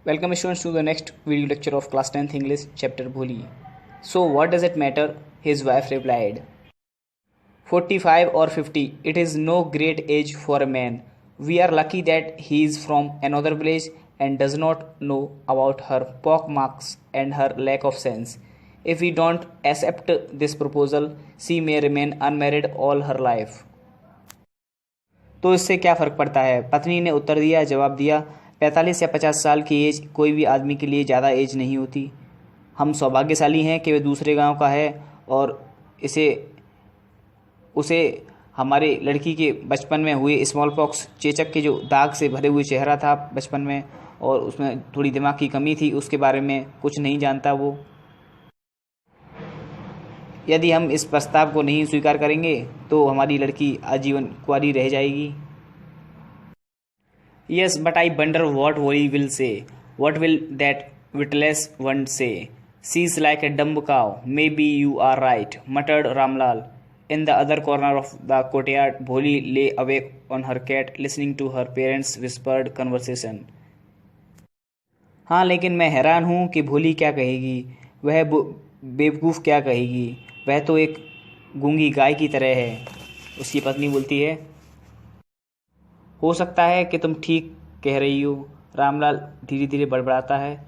Welcome students to the next video lecture of class 10th English chapter Bholi. So what does it matter? His wife replied. 45 or 50, it is no great age for a man. We are lucky that he is from another village and does not know about her pockmarks and her lack of sense. If we don't accept this proposal, she may remain unmarried all her life. तो इससे क्या फ़र्क पड़ता है? पत्नी ने उत्तर दिया, जवाब दिया, 45 या 50 साल की एज कोई भी आदमी के लिए ज़्यादा एज नहीं होती। हम सौभाग्यशाली हैं कि वह दूसरे गांव का है और उसे हमारे लड़की के बचपन में हुए स्मॉल पॉक्स चेचक के जो दाग से भरे हुए चेहरा था बचपन में और उसमें थोड़ी दिमाग की कमी थी, उसके बारे में कुछ नहीं जानता वो। यदि हम इस प्रस्ताव को नहीं स्वीकार करेंगे तो हमारी लड़की आजीवन कुंवारी रह जाएगी। Yes, but I wonder what Woli will say. What will that witless one say? She's like a dumb cow. Maybe you are right, muttered Ramlal. In the other corner of the courtyard, Bholi lay awake on her cat, listening to her parents' whispered conversation. हाँ, लेकिन मैं हैरान हूँ कि भोली क्या कहेगी, वह बेवकूफ़ क्या कहेगी, वह तो एक गूंगी गाय की तरह है। उसकी पत्नी बोलती है, हो सकता है कि तुम ठीक कह रही हो, रामलाल धीरे धीरे बड़बड़ाता है।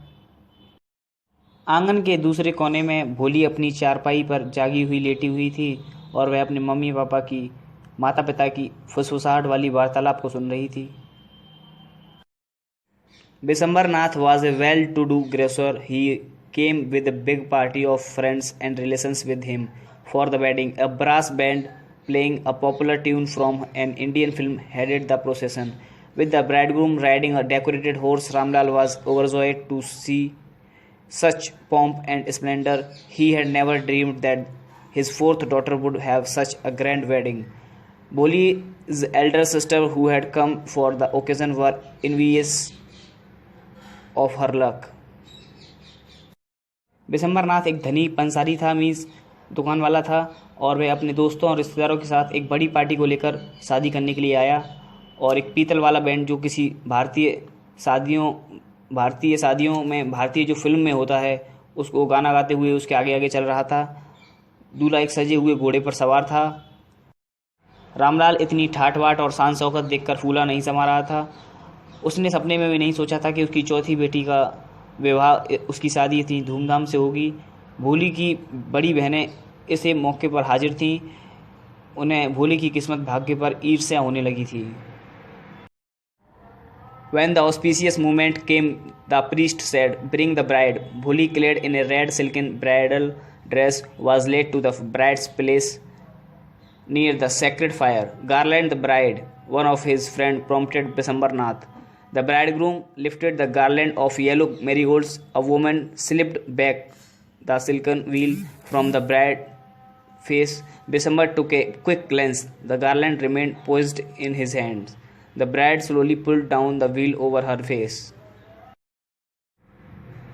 आंगन के दूसरे कोने में भोली अपनी चारपाई पर जागी हुई लेटी हुई थी और वह अपने मम्मी पापा की, माता पिता की फुसफुसाहट वाली वार्तालाप को सुन रही थी। Bishambar Nath was a well-to-do grocer. He came with a big party of friends and relations with him for the wedding. A brass band playing a popular tune from an Indian film headed the procession. With the bridegroom riding a decorated horse, Ramlal was overjoyed to see such pomp and splendor. He had never dreamed that his fourth daughter would have such a grand wedding. Boli's elder sister, who had come for the occasion, were envious of her luck. Bishambar नाथ एक धनी पंसारी था, means दुकान वाला था, और वह अपने दोस्तों और रिश्तेदारों के साथ एक बड़ी पार्टी को लेकर शादी करने के लिए आया। और एक पीतल वाला बैंड जो किसी भारतीय शादियों में भारतीय जो फिल्म में होता है उसको गाना गाते हुए उसके आगे आगे चल रहा था। दूल्हा एक सजे हुए घोड़े पर सवार था। रामलाल इतनी ठाट बाट और शान शौकत देखकर फूला नहीं समा रहा था। उसने सपने में भी नहीं सोचा था कि उसकी चौथी बेटी का विवाह, उसकी शादी इतनी धूमधाम से होगी। भोली की बड़ी बहनें इसे मौके पर हाजिर थीं। उन्हें भोली की किस्मत भाग्य पर ईर्ष्या होने लगी थी। When the auspicious moment came, the priest said, "Bring the bride." Bholi, clad in a red silken bridal dress, was led to the bride's place near the sacred fire. "Garland the bride," one of his friends prompted Bishambar Nath. The bridegroom lifted the garland of yellow marigolds. A woman slipped back the silken veil from the bride's face. Bishambar took a quick glance. The garland remained poised in his hands. The bride slowly pulled down the veil over her face.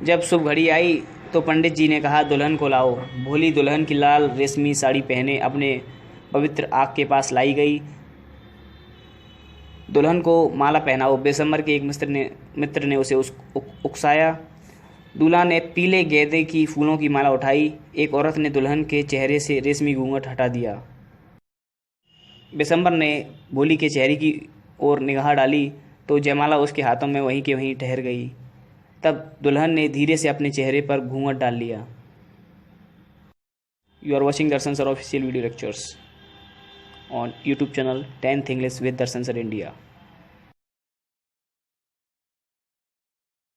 जब शुभ घड़ी आई तो पंडित जी ने कहा, दुल्हन को लाओ। भोली दुल्हन की लाल रेशमी साड़ी पहने अपने पवित्र आग के पास लाई गई। दुल्हन को माला पहनाओ, बिशंबर के एक मित्र ने उसे उकसाया। दूल्हा ने पीले गेंदे की फूलों की माला उठाई। एक औरत ने दुल्हन के चेहरे से रेशमी घूंघट हटा दिया। बिशंबर ने भोली के चेहरे की ओर निगाह डाली तो जयमाला उसके हाथों में वहीं के वहीं ठहर गई। तब दुल्हन ने धीरे से अपने चेहरे पर घूंघट डाल लिया। You are watching Darshan sir official video lectures on YouTube channel 10th English with Darshan Sir India.